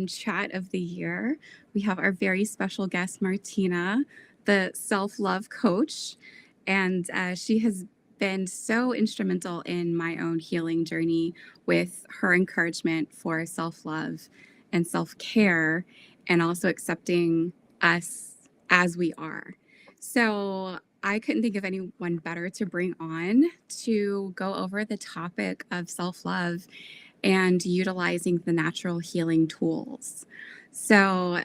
chat of the year. We have our very special guest, Martina, the self-love coach. And she has been so instrumental in my own healing journey with her encouragement for self-love and self-care, and also accepting us as we are. So I couldn't think of anyone better to bring on to go over the topic of self-love and utilizing the natural healing tools. So,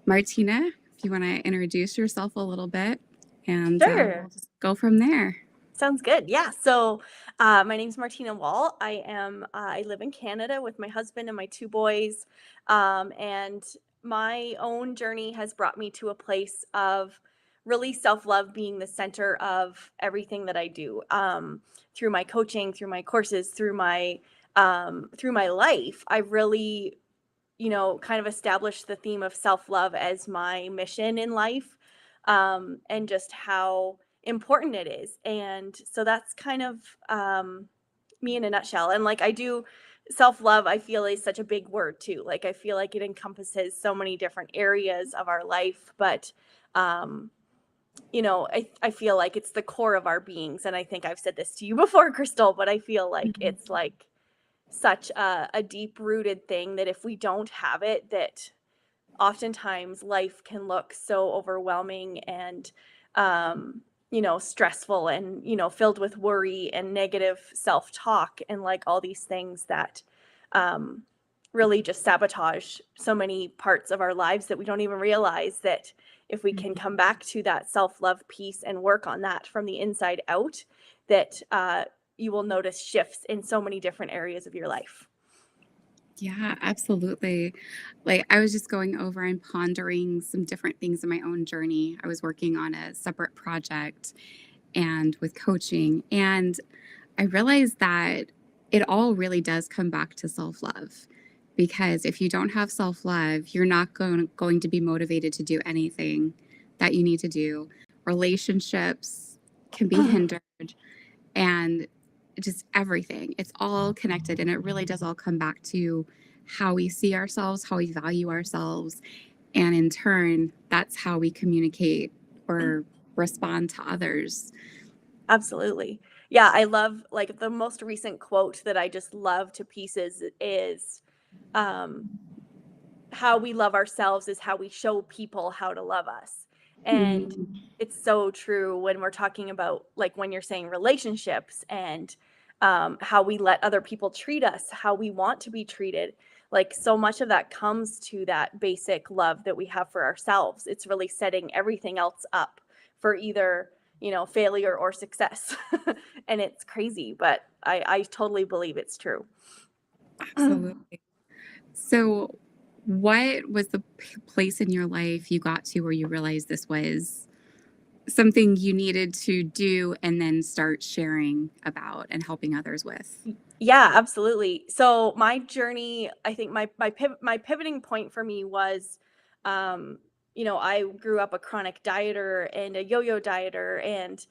Martina, if you want to introduce yourself a little bit, and Sure. we'll just go from there. Sounds good. Yeah. So, my name's Martina Wall. I live in Canada with my husband and my two boys. And my own journey has brought me to a place of really self-love being the center of everything that I do. Through my coaching, through my courses, through my life, I really, kind of established the theme of self-love as my mission in life. And just how important it is. And so that's kind of me in a nutshell. And like I do self love, I feel is such a big word too. Like I feel like it encompasses so many different areas of our life, but I feel like it's the core of our beings. And I think I've said this to you before, Crystal, but I feel like Mhm. it's like such a deep rooted thing that if we don't have it, that oftentimes life can look so overwhelming and stressful and filled with worry and negative self-talk and like all these things that um, really just sabotage so many parts of our lives that we don't even realize that if we can come back to that self-love piece and work on that from the inside out, that you will notice shifts in so many different areas of your life. Yeah, absolutely. Like, I was just going over and pondering some different things in my own journey. I was working on a separate project and with coaching, and I realized that it all really does come back to self love. Because if you don't have self love, you're not going to be motivated to do anything that you need to do. Relationships can be hindered, and just everything. It's all connected, and it really does all come back to how we see ourselves, how we value ourselves, and in turn, that's how we communicate or respond to others. Absolutely. Yeah, I love like the most recent quote that I just love to pieces is um how we love ourselves is how we show people how to love us. And Mhm. it's so true when we're talking about like when you're saying relationships and how we let other people treat us, how we want to be treated. Like so much of that comes to that basic love that we have for ourselves. It's really setting everything else up for either, failure or success. And it's crazy, but I totally believe it's true. Absolutely. So, what was the place in your life you got to where you realized this was something you needed to do and then start sharing about and helping others with? Yeah, absolutely. So my journey, I think my pivoting point for me was, um, I grew up a chronic dieter and a yo-yo dieter, and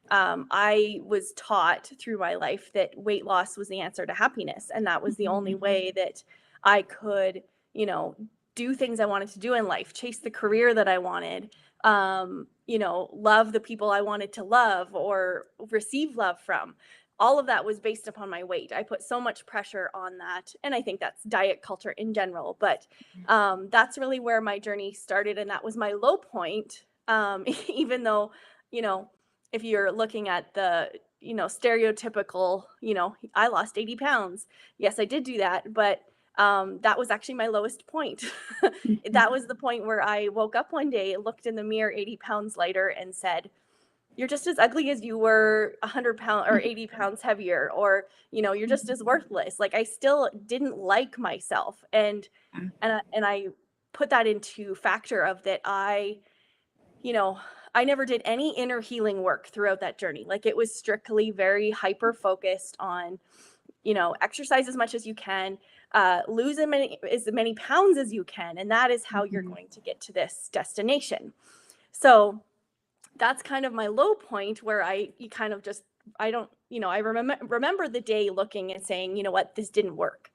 I was taught through my life that weight loss was the answer to happiness, and that was the only Mhm. way that I could, you know, do things I wanted to do in life, chase the career that I wanted, love the people I wanted to love or receive love from. All of that was based upon my weight. I put so much pressure on that, and I think that's diet culture in general. But that's really where my journey started, and that was my low point. Even though, you know, if you're looking at the stereotypical, I lost 80 pounds. Yes, I did do that, but that was actually my lowest point. Mhm. That was the point where I woke up one day, looked in the mirror 80 pounds lighter, and said, you're just as ugly as you were 100 pounds or 80 pounds heavier, or you're just as worthless. Like I still didn't like myself, and I put that into factor of that you know, I never did any inner healing work throughout that journey. Like it was strictly very hyper focused on, exercise as much as you can, lose as many pounds as you can, and that is how you're Mhm. going to get to this destination. So that's kind of my low point where you kind of just I don't, I remember the day looking and saying, you know what, this didn't work.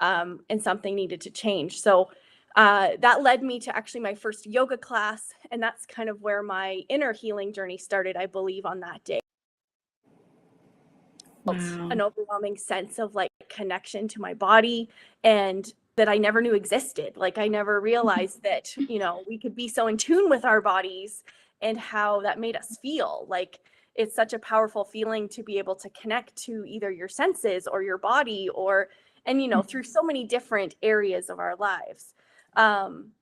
and something needed to change. So that led me to actually my first yoga class, and that's kind of where my inner healing journey started, I believe, on that day. Felt Wow. an overwhelming sense of like connection to my body, and that I never knew existed. Like I never realized that, we could be so in tune with our bodies and how that made us feel. Like it's such a powerful feeling to be able to connect to either your senses or your body, or and through so many different areas of our lives. Um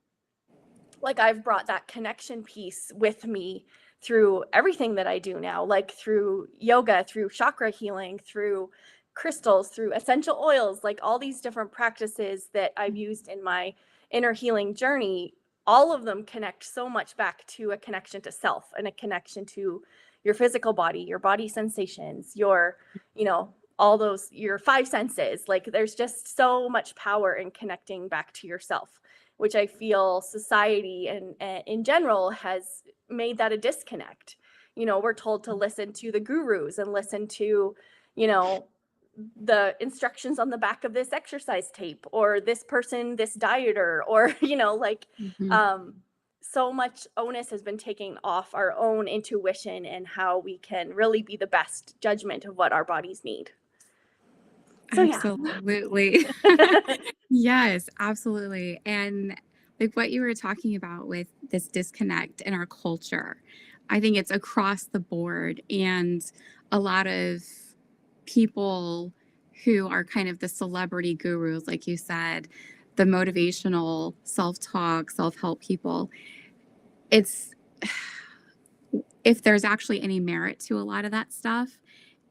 like I've brought that connection piece with me through everything that I do now, like through yoga, through chakra healing, through crystals, through essential oils, like all these different practices that I've used in my inner healing journey. All of them connect so much back to a connection to self and a connection to your physical body, your body sensations, you know, all those, your five senses. Like there's just so much power in connecting back to yourself, which I feel society and in general has made that a disconnect. We're told to listen to the gurus and listen to, you know, the instructions on the back of this exercise tape, or this person, this dieter, or, Mhm. um, so much onus has been taken off our own intuition and how we can really be the best judgment of what our bodies need. So, yeah. Absolutely. Yes, absolutely. And like what you were talking about with this disconnect in our culture, I think it's across the board. And a lot of people who are kind of the celebrity gurus, like you said, the motivational self talk, self help people, it's if there's actually any merit to a lot of that stuff,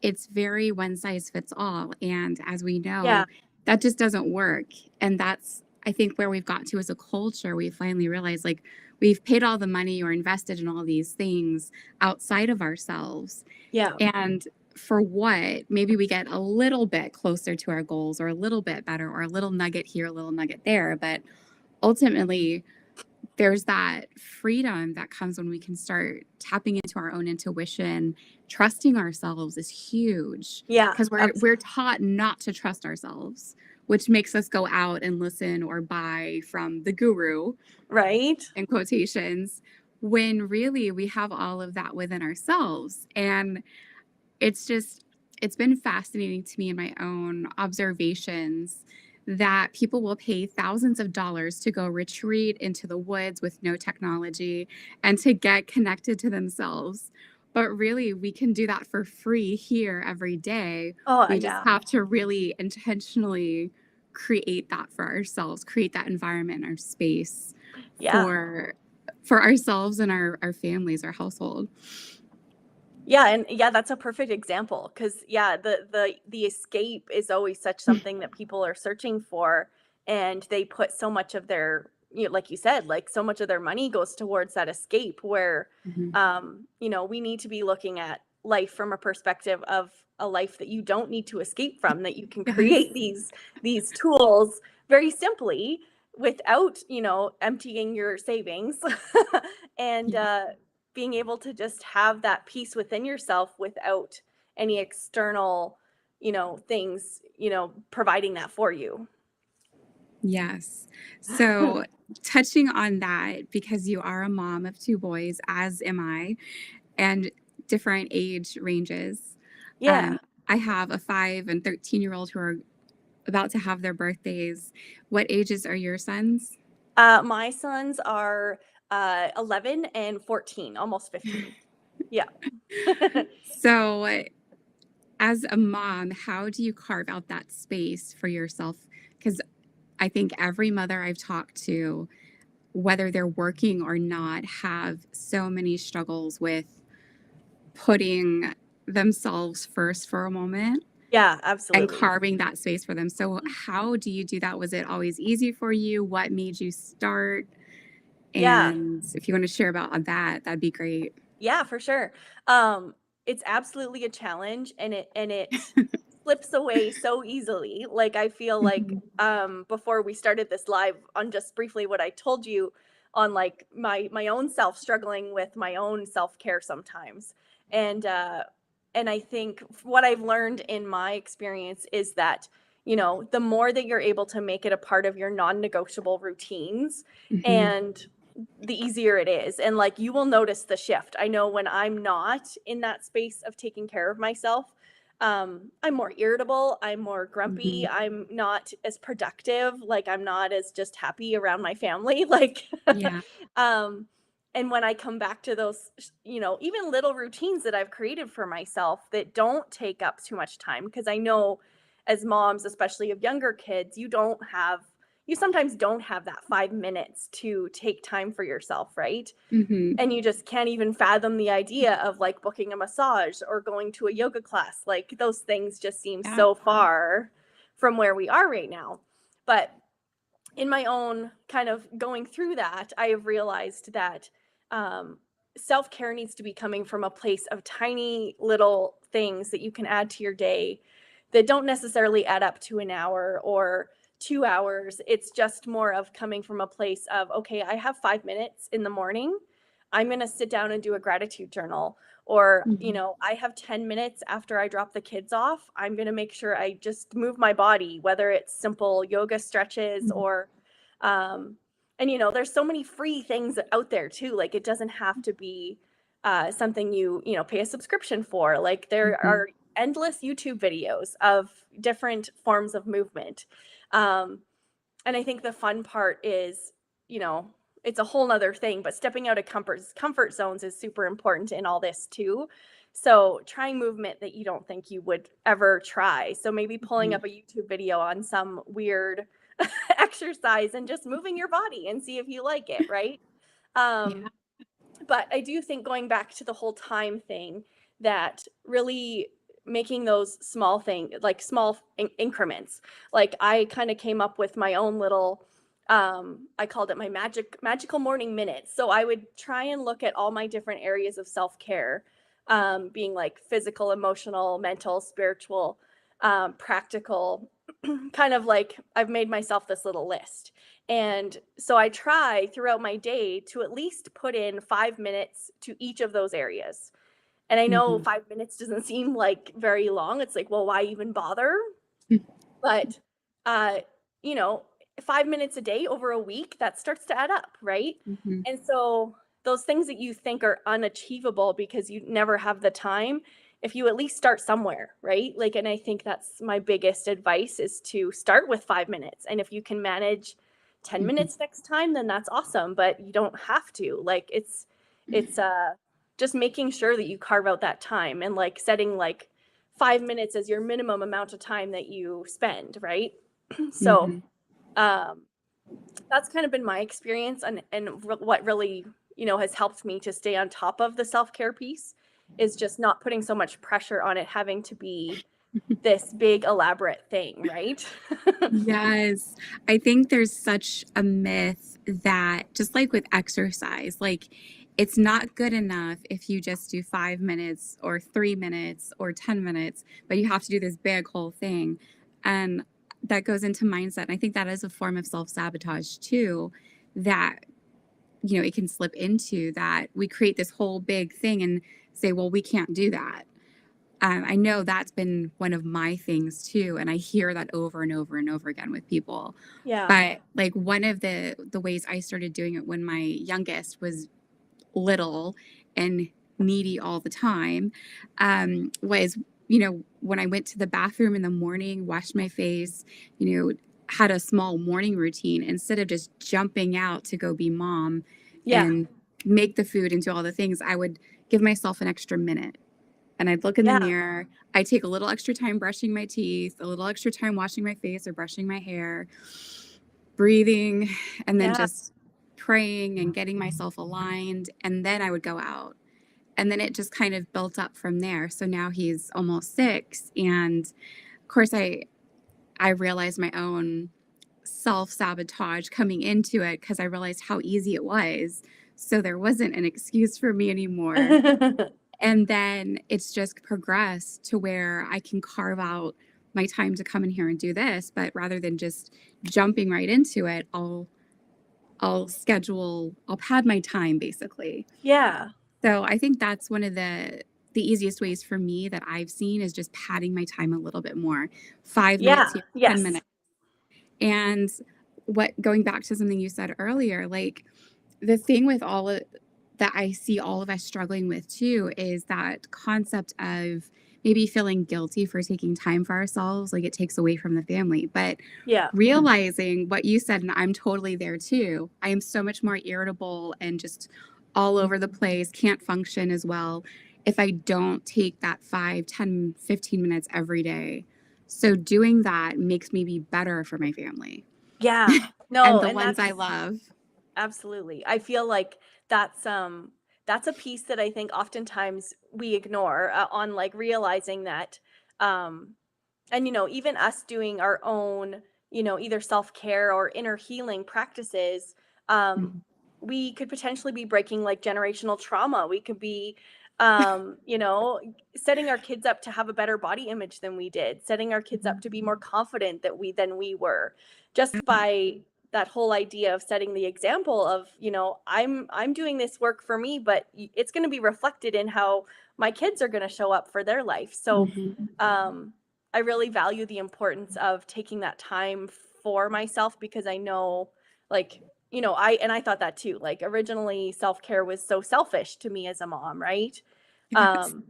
it's very one size fits all. And as we Yeah. know, that just doesn't work. And that's, I think, where we've got to as a culture. We finally realized like we've paid all the money or invested in all these things outside of ourselves. Yeah. And for what? Maybe we get a little bit closer to our goals or a little bit better or a little nugget here, a little nugget there. But ultimately, there's that freedom that comes when we can start tapping into our own intuition. Trusting ourselves is huge Yeah. because we're taught not to trust ourselves, which makes us go out and listen or buy from the guru Right. in quotations, when really we have all of that within ourselves. And it's been fascinating to me in my own observations that people will pay thousands of dollars to go retreat into the woods with no technology and to get connected to themselves. But really, we can do that for free here every day. Oh, We just yeah. have to really intentionally create that for ourselves, create that environment, our space Yeah. for ourselves and our families, our household. Yeah, and yeah, that's a perfect example because yeah, the escape is always such something that people are searching for, and they put so much of their, like you said, like so much of their money goes towards that escape. Where, Mhm. we need to be looking at life from a perspective of a life that you don't need to escape from, that you can Yes. create these tools very simply without, emptying your savings, and Yeah. being able to just have that peace within yourself without any external, things, providing that for you. Yes. So, touching on that, because you are a mom of 2 boys, as am I, and different age ranges. Yeah. Um, I have a 5 and 13-year-old who are about to have their birthdays. What ages are your sons? My sons are 11 and 14, almost 15. Yeah. So, as a mom, how do you carve out that space for yourself? Because I think every mother I've talked to, whether they're working or not, have so many struggles with putting themselves first for a moment Yeah, and absolutely. carving that space for them. So, how do you do that? Was it always easy for you? What made you start? Yeah. And if you want to share about that, that'd be great. Yeah, for sure. Um, it's absolutely a challenge, and it slips away so easily. Like I feel like Mhm. before we started this live, on just briefly what I told you on like my own self, struggling with my own self-care sometimes. And I think what I've learned in my experience is that the more that you're able to make it a part of your non-negotiable routines, Hmm. and the easier it is. And like, you will notice the shift. I know when I'm not in that space of taking care of myself, I'm more irritable, I'm more grumpy, Hmm. I'm not as productive, like I'm not as just happy around my family. Like, Yeah. um, and when I come back to those, even little routines that I've created for myself that don't take up too much time, because I know as moms, especially of younger kids, you sometimes don't have that 5 minutes to take time for yourself, right? Hmm. And you just can't even fathom the idea of like booking a massage or going to a yoga class. Like, those things just seem Yeah. so far from where we are right now. But in my own kind of going through that, I have realized that um, self care needs to be coming from a place of tiny little things that you can add to your day that don't necessarily add up to an hour or 2 hours. It's just more of coming from a place of, okay, I have 5 minutes in the morning. I'm going to sit down and do a gratitude journal. Or, Hmm. I have 10 minutes after I drop the kids off. I'm going to make sure I just move my body, whether it's simple yoga stretches or, um, and there's so many free things out there too. Like, it doesn't have to be something you pay a subscription for. Like, there Hmm. are endless YouTube videos of different forms of movement. Um, and I think the fun part is, you know, it's a whole nother thing, but stepping out of comfort zones is super important in all this too. So trying movement that you don't think you would ever try. So maybe pulling Hmm. up a YouTube video on some weird exercise and just moving your body and see if you like it, right? Yeah. Um, but I do think, going back to the whole time thing, that really making those small thing, like small increments. Like, I kind of came up with my own little, I called it my magical morning minutes. So I would try and look at all my different areas of self-care, being like physical, emotional, mental, spiritual, practical, kind of like I've made myself this little list. And so I try throughout my day to at least put in 5 minutes to each of those areas. And I know Hmm. 5 minutes doesn't seem like very long. It's like, well, why even bother? But, uh, you know, 5 minutes a day over a week, that starts to add up, right? Hmm. And so those things that you think are unachievable because you never have the time, if you at least start somewhere, right? Like, and I think that's my biggest advice, is to start with 5 minutes. And if you can manage 10 Hmm. minutes next time, then that's awesome. But you don't have to. Like, it's just making sure that you carve out that time, and like setting like 5 minutes as your minimum amount of time that you spend, right? So Hmm. um, that's kind of been my experience, and what really has helped me to stay on top of the self-care piece is just not putting so much pressure on it having to be this big elaborate thing, right? Yes. I think there's such a myth that, just like with exercise, like it's not good enough if you just do 5 minutes or 3 minutes or 10 minutes, but you have to do this big whole thing. And that goes into mindset. And I think that is a form of self sabotage too, that, it can slip into that we create this whole big thing and say, well, we can't do that. I know that's been one of my things too, and I hear that over and over and over again with people. Yeah. But like one of the ways I started doing it when my youngest was little and needy all the time, was when I went to the bathroom in the morning, washed my face, had a small morning routine instead of just jumping out to go be mom Yeah. and make the food and do all the things. I would give myself an extra minute and I'd look in the Yeah. mirror. I'd take a little extra time brushing my teeth, a little extra time washing my face or brushing my hair, breathing, and then Yeah. just praying and getting myself aligned. And then I would go out. And then it just kind of built up from there. So now he's almost 6. And of course, I realized my own self sabotage coming into it because I realized how easy it was. So there wasn't an excuse for me anymore. And then it's just progressed to where I can carve out my time to come in here and do this, but rather than just jumping right into it, I'll pad my time basically. Yeah. So I think that's one of the the easiest ways for me that I've seen is just padding my time a little bit more. 5 minutes Yeah. here, 10 Yes. minutes. And what going back to something you said earlier, like the thing with all of that I see all of us struggling with too is that concept of maybe feeling guilty for taking time for ourselves, like it takes away from the family. But Yeah. realizing what you said, and I'm totally there too. I am so much more irritable and just all over the place, can't function as well if I don't take that 5, 10, 15 minutes every day. So doing that makes me be better for my family Yeah. and No, the and ones I that's love. absolutely. I feel like that's a piece that I think oftentimes we ignore on like realizing that um and even us doing our own, either self-care or inner healing practices, um Mhm. we could potentially be breaking like generational trauma. We could be setting our kids up to have a better body image than we did, setting our kids up to be more confident than we were, just by that whole idea of setting the example of, I'm doing this work for me, but it's going to be reflected in how my kids are going to show up for their life. So Mhm. um I really value the importance of taking that time for myself, because I know, like, I thought that too. Like, originally self-care was so selfish to me as a mom, right? Yes. Um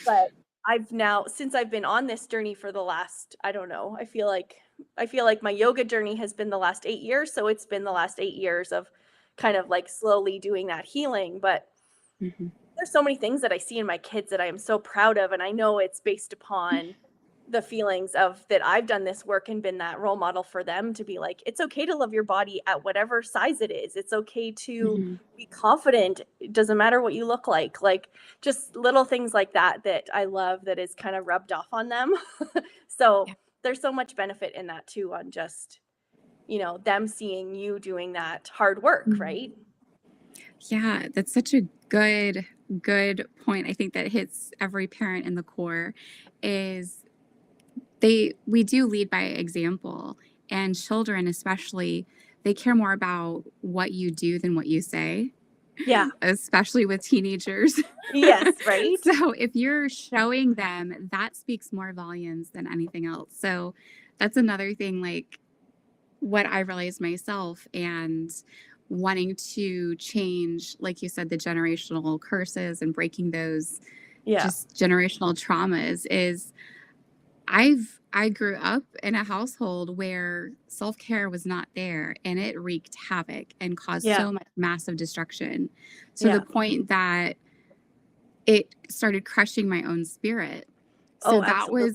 but I've now, since I've been on this journey for the last, I don't know, I feel like my yoga journey has been the last 8 years, so it's been the last 8 years of kind of like slowly doing that healing. But Mhm. there's so many things that I see in my kids that I am so proud of, and I know it's based upon the feelings of that I've done this work and been that role model for them, to be like, it's okay to love your body at whatever size it is. It's okay to Mhm. be confident. It doesn't matter what you look like. Like, just little things like that that I love, that is kind of rubbed off on them. So Yeah. there's so much benefit in that too, on just, them seeing you doing that hard work, Mhm. right? Yeah, that's such a good point. I think that hits every parent in the core is we do lead by example, and children especially, they care more about what you do than what you say, Yeah. especially with teenagers. Yes, right? So if you're showing them, that speaks more volumes than anything else. So that's another thing, like what I realized myself and wanting to change, like you said, the generational curses and breaking those Yeah. just generational traumas is I grew up in a household where self-care was not there and it wreaked havoc and caused Yeah. so much massive destruction to the Yeah. point that it started crushing my own spirit. So Oh, absolutely.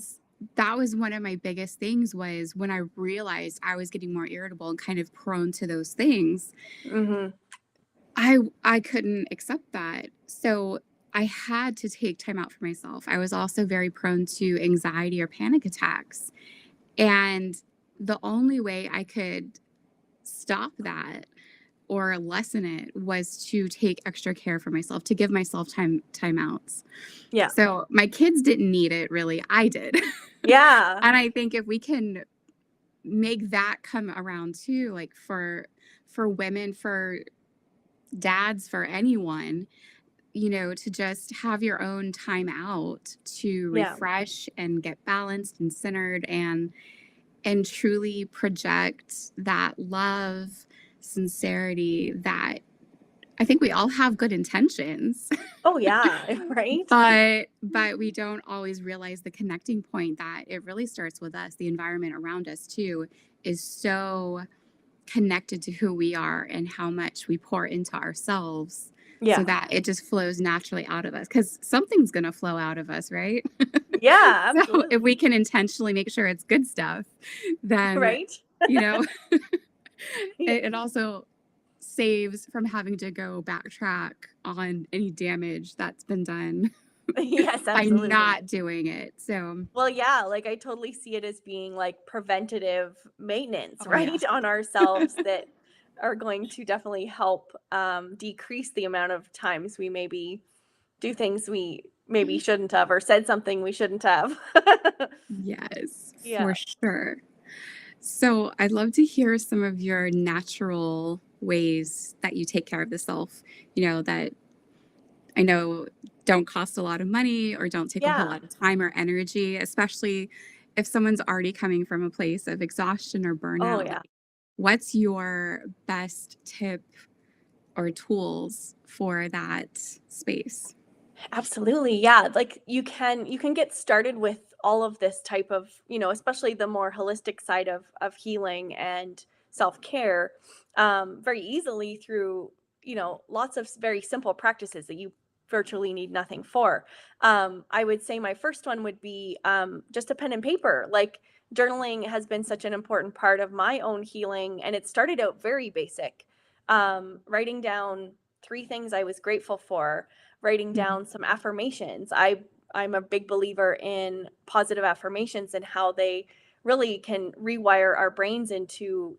that was one of my biggest things was when I realized I was getting more irritable and kind of prone to those things, Mhm. I couldn't accept that. So I had to take time out for myself. I was also very prone to anxiety or panic attacks. And the only way I could stop that or lessen it was to take extra care for myself, to give myself timeouts. Yeah. So my kids didn't need it really. I did. Yeah. And I think if we can make that come around too, like for women, for dads, for anyone, to just have your own time out to Yeah. refresh and get balanced and centered and truly project that love, sincerity that I think we all have good intentions, Oh, yeah, right? but we don't always realize the connecting point that it really starts with us. The environment around us too is so connected to who we are and how much we pour into ourselves so Yeah. that it just flows naturally out of us because something's going to flow out of us, right? Yeah, So if we absolutely. can intentionally make sure it's good stuff, then, Right? you know, Yeah. it also saves from having to go backtrack on any damage that's been done Yes, by absolutely. not doing it. So, Well, yeah, like, I totally see it as being, like, preventative maintenance, oh yeah. right, on ourselves, that are going to definitely help, decrease the amount of times we maybe do things we maybe shouldn't have, or said something we shouldn't have. Yes, Yeah. for sure. So, I'd love to hear some of your natural ways that you take care of the self, that I know don't cost a lot of money or don't take a whole Yeah. lot of time or energy, especially if someone's already coming from a place of exhaustion or Oh, burnout. yeah. Like, what's your best tip or tools for that space? Absolutely. Yeah. Like you can get started with all of this type of, especially the more holistic side of healing and self-care very easily through, lots of very simple practices that you virtually need nothing for. I would say my first one would be just a pen and paper. Like journaling has been such an important part of my own healing, and it started out very basic. Writing down three things I was grateful for, writing Mhm. down some affirmations. I'm a big believer in positive affirmations and how they really can rewire our brains into,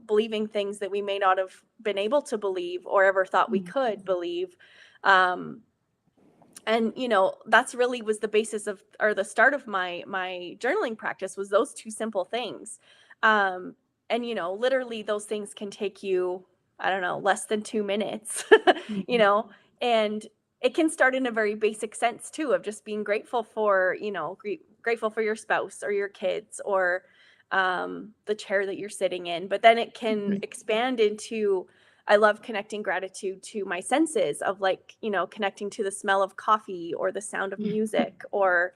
believing things that we may not have been able to believe or ever thought we Mhm. could believe. Um, and that's really was the basis of, or the start of my journaling practice, was those two simple things. um and literally those things can take you, I don't know, less than 2 minutes. you Mhm. know and it can start in a very basic sense too, of just being grateful for, grateful for your spouse or your kids, or the chair that you're sitting in, but then it can Mhm. expand into, I love connecting gratitude to my senses of, like, connecting to the smell of coffee or the sound of Yeah. music, or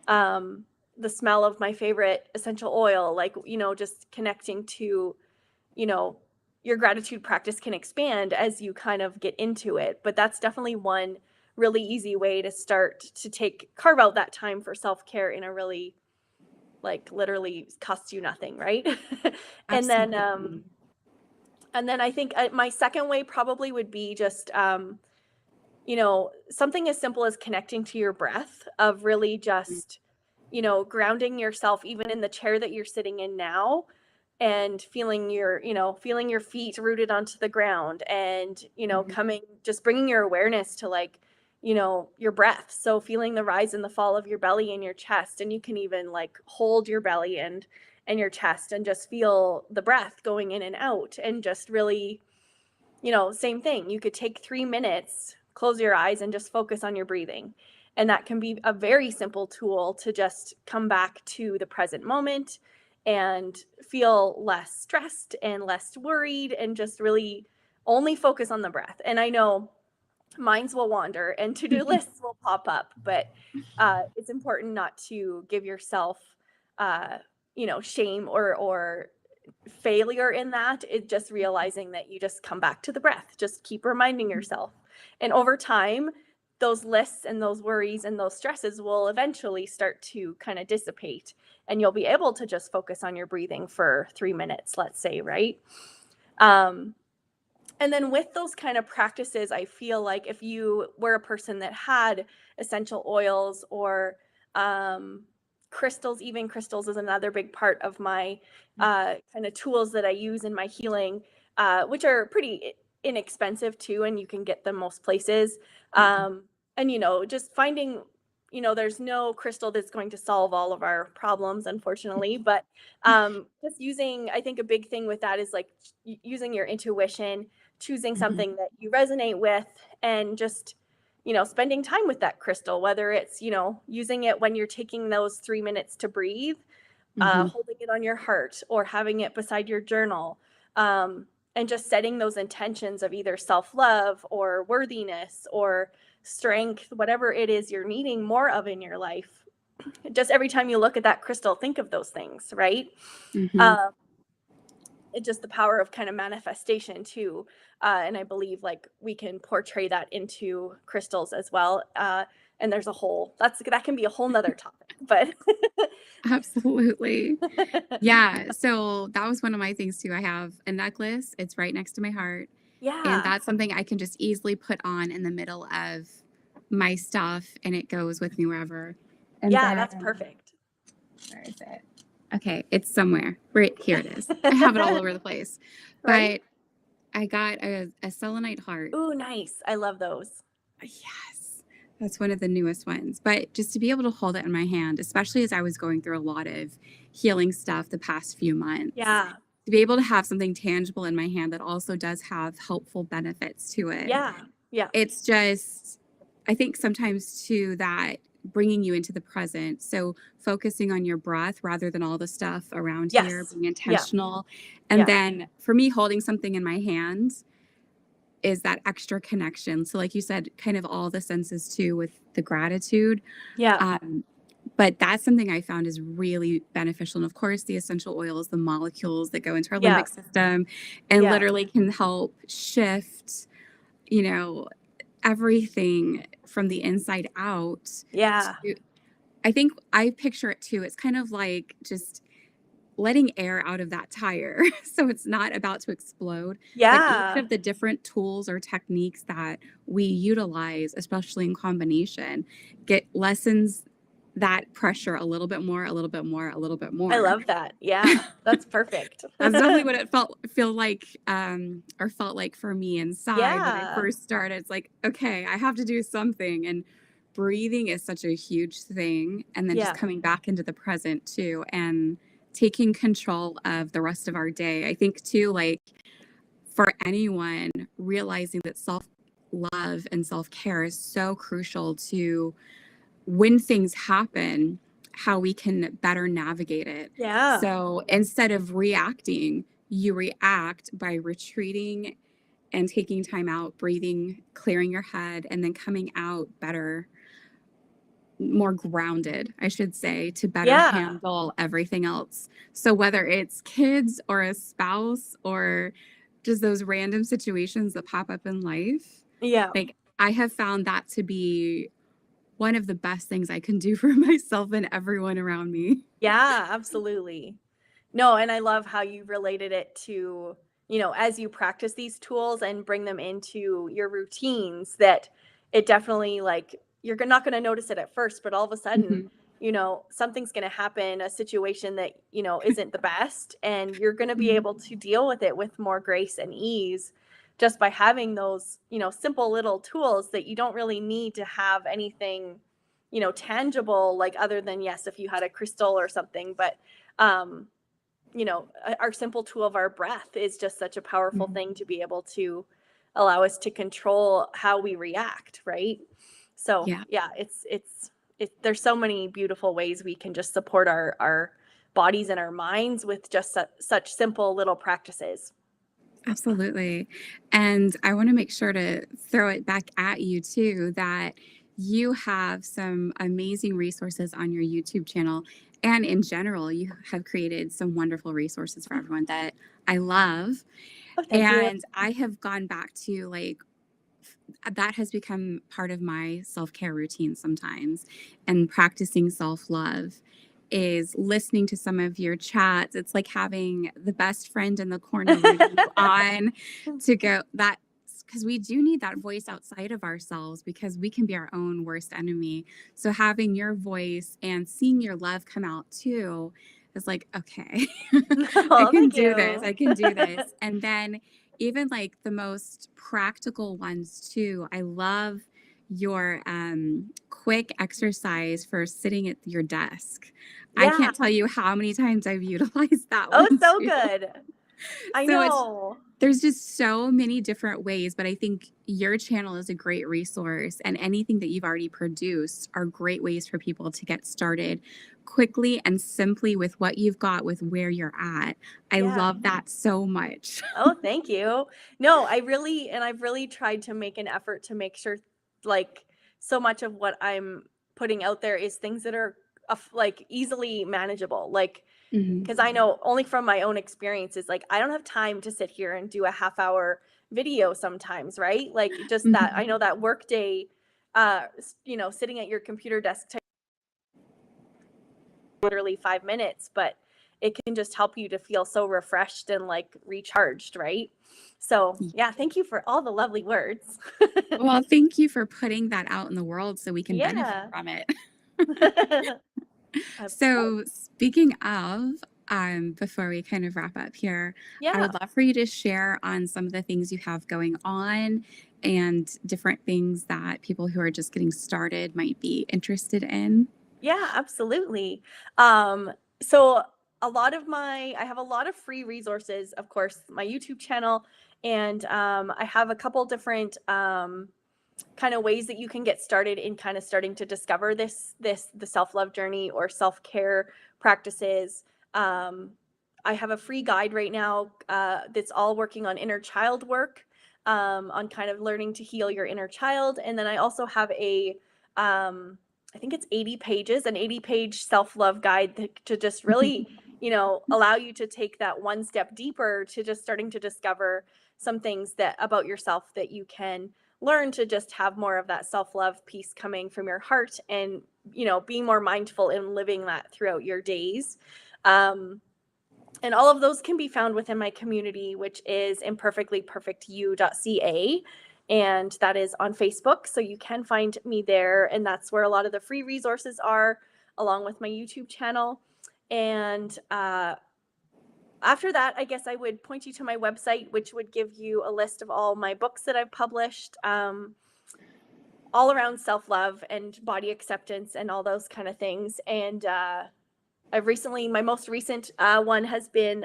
um, the smell of my favorite essential oil. Like, just connecting to, you know, your gratitude practice can expand as you kind of get into it. But that's definitely one really easy way to start to carve out that time for self care in a really, like, literally costs you nothing, right? and then, Absolutely. I think my second way probably would be just, something as simple as connecting to your breath, of really just, grounding yourself even in the chair that you're sitting in now, and feeling your feet rooted onto the ground, and, Mhm. coming, just bringing your awareness to, like, your breath. So feeling the rise and the fall of your belly and your chest, and you can even, like, hold your belly and your chest and just feel the breath going in and out, and just really, same thing. You could take 3 minutes, close your eyes, and just focus on your breathing. And that can be a very simple tool to just come back to the present moment and feel less stressed and less worried, and just really only focus on the breath. And I know minds will wander and to-do lists will pop up, but it's important not to give yourself, uh, shame or failure in that. It just realizing that you just come back to the breath, just keep reminding yourself. And over time, those lists and those worries and those stresses will eventually start to kind of dissipate, and you'll be able to just focus on your breathing for 3 minutes, let's say, right? um, and then with those kind of practices, I feel like if you were a person that had essential oils or um, crystals, even crystals is another big part of my kind of tools that I use in my healing, which are pretty inexpensive too, and you can get them most places. Mhm. Um, and, just finding, there's no crystal that's going to solve all of our problems, unfortunately, but just using, I think a big thing with that is, like, using your intuition, choosing Mhm. something that you resonate with, and just, spending time with that crystal, whether it's, using it when you're taking those 3 minutes to breathe, Mhm. holding it on your heart, or having it beside your journal, um, and just setting those intentions of either self-love or worthiness or strength, whatever it is you're needing more of in your life. Just every time you look at that crystal, think of those things, right? Mhm. um, it's just the power of kind of manifestation too. And I believe, like, we can portray that into crystals as well. And there's a whole, that can be a whole nother topic, but Absolutely. Yeah, so that was one of my things too. I have a necklace, it's right next to my heart, and yeah, that's something I can just easily put on in the middle of my stuff, and it goes with me wherever. And yeah, that's then perfect. where is it? Okay, it's somewhere. Right here it is. I have it all over the place. Right? But I got a selenite heart. Ooh, nice. I love those. Yes. That's one of the newest ones. But just to be able to hold it in my hand, especially as I was going through a lot of healing stuff the past few months, Yeah, to be able to have something tangible in my hand that also does have helpful benefits to it. yeah, yeah, It's just I think sometimes too that bringing you into the present. So focusing on your breath rather than all the stuff around here, Yes. being Yeah. intentional. And Yeah. then for me, holding something in my hand is that extra connection. So, like you said, kind of all the senses too with the gratitude. Yeah. Um, but that's something I found is really beneficial. And of course, the essential oils, the molecules that go into our Yeah. limbic system and Yeah. literally can help shift, you know, everything from the inside out Yeah. to, I think I picture it too. It's kind of like just letting air out of that tire so it's not about to explode. But each Yeah. of the different tools or techniques that we utilize, especially in combination, get lessens that pressure a little bit more, a little bit more, a little bit I more. love that. Yeah. That's perfect. That's definitely what it feel like, or felt like for me inside when I Yeah. first started. It's like, okay, I have to do something. And breathing is such a huge thing. And then just Yeah. coming back into the present too and taking control of the rest of our day. I think too, like for anyone, realizing that self love and self care is so crucial to when things happen, how we can better navigate it. Yeah. So instead of reacting, you react by retreating and taking time out, breathing, clearing your head, and then coming out better, more grounded, I should say, to better Yeah. handle everything else. So whether it's kids or a spouse or just those random situations that pop up in life, Yeah. like I have found that to be one of the best things I can do for myself and everyone around me. Yeah, absolutely. No, and I love how you related it to, as you practice these tools and bring them into your routines, that it definitely like not going to notice it at first, but all of a sudden, Mhm. something's going to happen, a situation that, isn't the best, and you're going to be Mhm. able to deal with it with more grace and ease just by having those, simple little tools that you don't really need to have anything, tangible, like other than, yes, if you had a crystal or something, but um our simple tool of our breath is just such a powerful Mhm. thing to be able to allow us to control how we react, right? So Yeah, yeah, there's so many beautiful ways we can just support our bodies and our minds with just such simple little practices. absolutely. And I want to make sure to throw it back at you too that you have some amazing resources on your YouTube channel. And in general, you have created some wonderful resources for everyone that I love. Oh, thank you. And I have gone back to like that has become part of my self-care routine sometimes and practicing self-love is listening to some of your chats. It's like having the best friend in the corner rooting you on to go that because we do need that voice outside of ourselves because we can be our own worst enemy. So having your voice and seeing your love come out too is like, okay, I Oh, can thank do this. you. I can do this. And then even like the most practical ones too. I love your quick exercise for sitting at your desk. I Yeah. can't tell you how many times I've utilized that Oh, one so too. good. I So it's know. there's just so many different ways, but I think your channel is a great resource and anything that you've already produced are great ways for people to get started quickly and simply with what you've got with where you're at. I Yeah. love that so much. Oh, thank you. No, I've really tried to make an effort to make sure, like, so much of what I'm putting out there is things that are like easily manageable. Like, Mhm. because I know only from my own experiences, like, I don't have time to sit here and do a half-hour video sometimes, right? Like, just that I Mhm. know that work day, sitting at your computer desk literally 5 minutes, but it can just help you to feel so refreshed and like recharged, right? So, yeah, thank you for all the lovely words. Well, thank you for putting that out in the world so we can benefit Yeah. from it. Of course. So, speaking of, before we kind of wrap up here, I Yeah. would love for you to share on some of the things you have going on and different things that people who are just getting started might be interested in. Yeah, absolutely. Um, so I have a lot of free resources, of course, my YouTube channel, and I have a couple different kind of ways that you can get started in kind of starting to discover the self-love journey or self-care practices. um, I have a free guide right now that's all working on inner child work, on kind of learning to heal your inner child. And then I also have I think it's 80 pages, an 80-page self-love guide to just really, allow you to take that one step deeper to just starting to discover some things that about yourself that you can learn to just have more of that self-love piece coming from your heart, and being more mindful in living that throughout your days. And all of those can be found within my community, which is imperfectlyperfectyou.ca, and that is on Facebook, so you can find me there, and that's where a lot of the free resources are, along with my YouTube channel. And after that, I guess I would point you to my website, which would give you a list of all my books that I've published, all around self-love and body acceptance and all those kind of things. And my most recent one has been,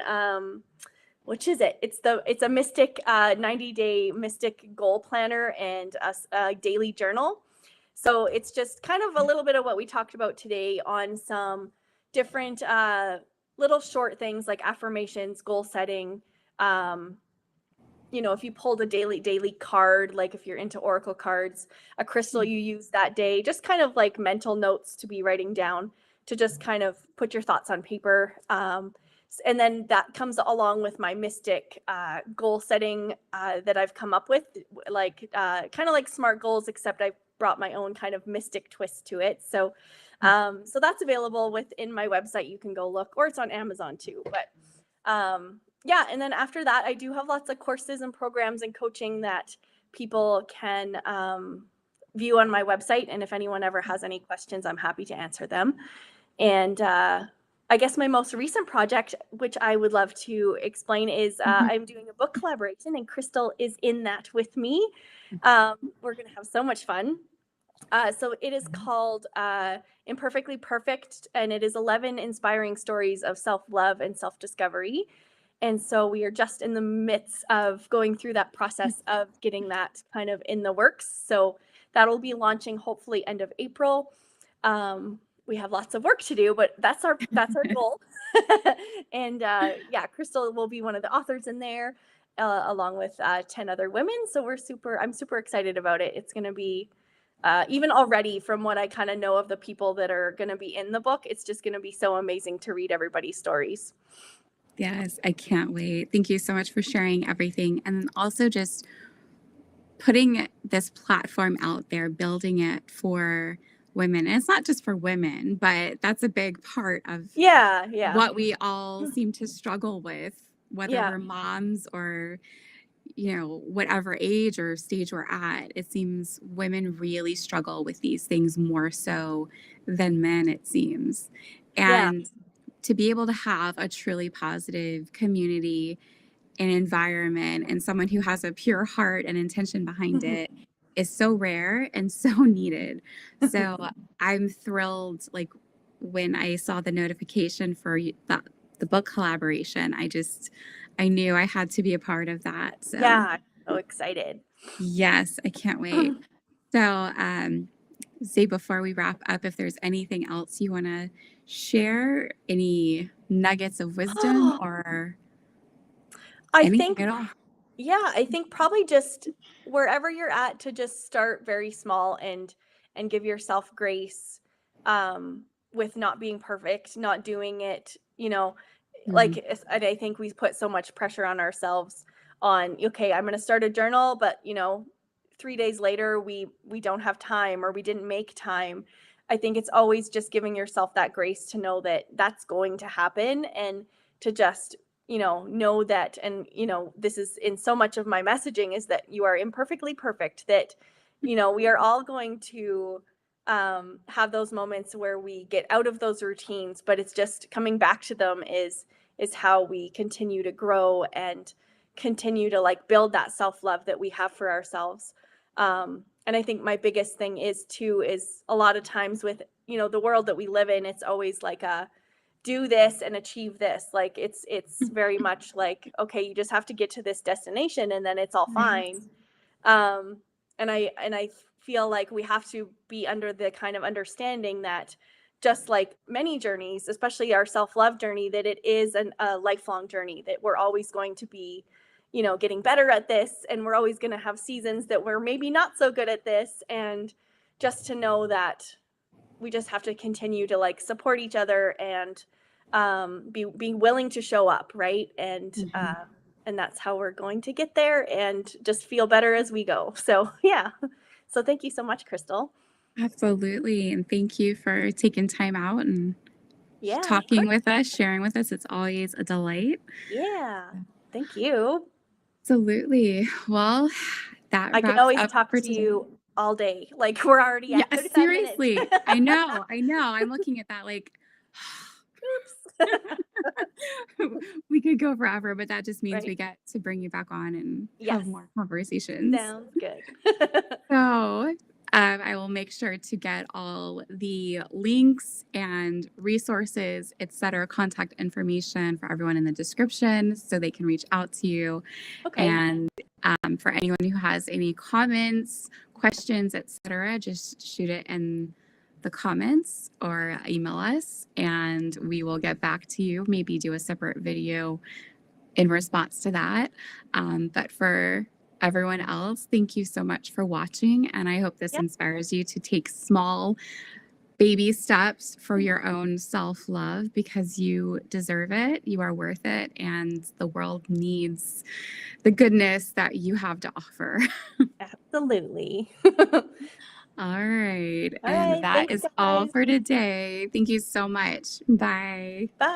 which is it? It's a Mystic 90-day Mystic goal planner and a daily journal. So it's just kind of a little bit of what we talked about today on some different little short things like affirmations, goal setting. If you pulled a daily card, like if you're into oracle cards, a crystal you use that day, just kind of like mental notes to be writing down, to just kind of put your thoughts on paper. And then that comes along with my Mystic goal setting that I've come up with, like kind of like SMART goals, except I brought my own kind of Mystic twist to it. So that's available within my website. You can go look, or it's on Amazon too. But yeah, and then after that, I do have lots of courses and programs and coaching that people can view on my website. And if anyone ever has any questions, I'm happy to answer them. And I guess my most recent project, which I would love to explain, is I'm doing a book collaboration, and Crystal is in that with me. We're going to have so much fun. So it is called Imperfectly Perfect, and it is 11 inspiring stories of self-love and self-discovery. And so we are just in the midst of going through that process of getting that kind of in the works. So that'll be launching hopefully end of April. We have lots of work to do, but that's our goal. And yeah, Crystal will be one of the authors in there, along with 10 other women. So I'm super excited about it. It's going to be even already, from what I kind of know of the people that are going to be in the book, it's just going to be so amazing to read everybody's stories. Yes, I can't wait. Thank you so much for sharing everything. And also just putting this platform out there, building it for women. And it's not just for women, but that's a big part of Yeah. what we all seem to struggle with, whether Yeah. we're moms or, whatever age or stage we're at. It seems women really struggle with these things more so than men, it seems. Yeah. And to be able to have a truly positive community and environment and someone who has a pure heart and intention behind it is so rare and so needed. So I'm thrilled, like when I saw the notification for the book collaboration, I knew I had to be a part of that. So Yeah. So excited. yes, I can't wait. So say before we wrap up, if there's anything else you want to share, any nuggets of wisdom or I anything think, at all. yeah, I think probably just wherever you're at, to just start very small and give yourself grace, with not being perfect, not doing it, Mhm. like and I think we put so much pressure on ourselves on, okay, I'm going to start a journal, but 3 days later we don't have time, or we didn't make time. I think it's always just giving yourself that grace to know that that's going to happen, and to just know that. And this is in so much of my messaging, is that you are imperfectly perfect, that we are all going to have those moments where we get out of those routines, but it's just coming back to them is how we continue to grow and continue to like build that self-love that we have for ourselves. And I think my biggest thing is a lot of times with the world that we live in, it's always like a do this and achieve this. Like it's very much like, okay, you just have to get to this destination and then it's all Right. fine. um And I feel like we have to be under the kind of understanding that just like many journeys, especially our self-love journey, that it is a lifelong journey, that we're always going to be, getting better at this, and we're always going to have seasons that we're maybe not so good at this. And just to know that we just have to continue to like support each other and be willing to show up, right? Mhm. And that's how we're going to get there and just feel better as we go. So yeah. So thank you so much, Crystal. Absolutely. And thank you for taking time out and Yeah, of talking course. with us, sharing with us. It's always a delight. Yeah. Thank you. Absolutely. Well, that I can wraps always up talk for to today. you all day. Like we're already Yeah, at 35 minutes. seriously. I know. I know. I'm looking at that like Oops. we could go forever, but that just means we Right. get to bring you back on and have Yes. more conversations. Sounds good. So, I will make sure to get all the links and resources, etc., contact information for everyone in the description so they can reach out to you. Okay. And for anyone who has any comments, questions, etc., just shoot it in the comments or email us, and we will get back to you. Maybe do a separate video in response to that. But for everyone else, thank you so much for watching. And I hope this Yep. inspires you to take small baby steps for your own self love because you deserve it. You are worth it. And the world needs the goodness that you have to offer. Absolutely. All right. All And right. that Thanks, is all guys. for today. Thank you so much. Bye. Bye.